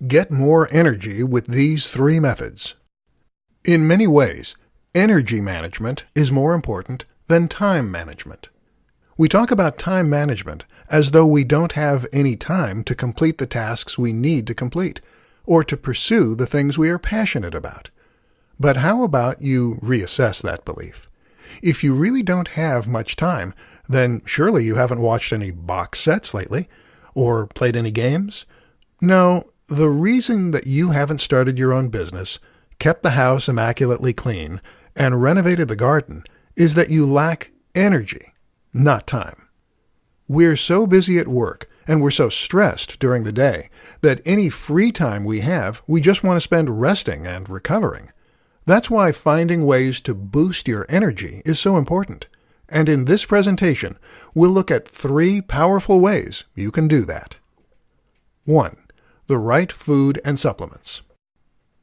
Get more energy with these 3 methods. In many ways, energy management is more important than time management. We talk about time management as though we don't have any time to complete the tasks we need to complete, or to pursue the things we are passionate about. But how about you reassess that belief? If you really don't have much time, then surely you haven't watched any box sets lately, or played any games? No, the reason that you haven't started your own business, kept the house immaculately clean, and renovated the garden is that you lack energy, not time. We're so busy at work, and we're so stressed during the day, that any free time we have, we just want to spend resting and recovering. That's why finding ways to boost your energy is so important. And in this presentation, we'll look at 3 powerful ways you can do that. 1. The right food and supplements.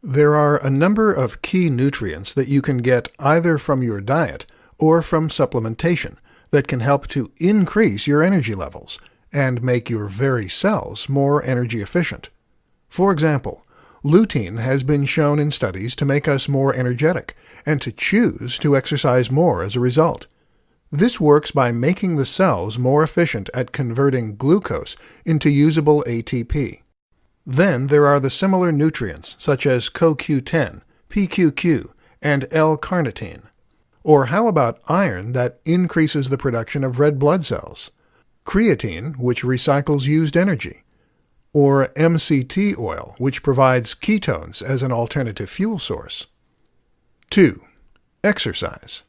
There are a number of key nutrients that you can get either from your diet or from supplementation that can help to increase your energy levels and make your very cells more energy efficient. For example, lutein has been shown in studies to make us more energetic and to choose to exercise more as a result. This works by making the cells more efficient at converting glucose into usable ATP. Then there are the similar nutrients such as CoQ10, PQQ, and L-carnitine. Or how about iron that increases the production of red blood cells? Creatine, which recycles used energy. Or MCT oil, which provides ketones as an alternative fuel source. 2. Exercise.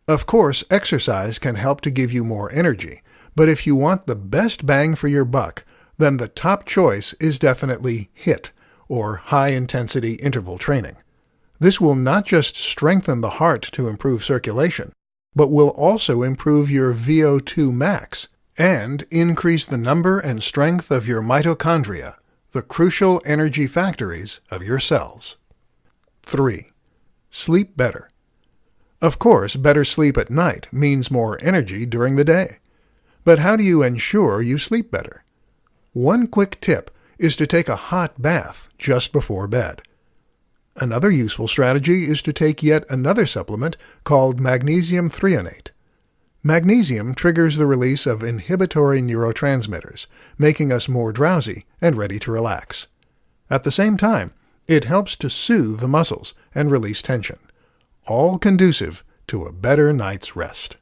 Of course, exercise can help to give you more energy, but if you want the best bang for your buck, then the top choice is definitely HIIT, or high-intensity interval training. This will not just strengthen the heart to improve circulation, but will also improve your VO2 max and increase the number and strength of your mitochondria, the crucial energy factories of your cells. 3. Sleep better. Of course, better sleep at night means more energy during the day. But how do you ensure you sleep better? One quick tip is to take a hot bath just before bed. Another useful strategy is to take yet another supplement called magnesium threonate. Magnesium triggers the release of inhibitory neurotransmitters, making us more drowsy and ready to relax. At the same time, it helps to soothe the muscles and release tension, all conducive to a better night's rest.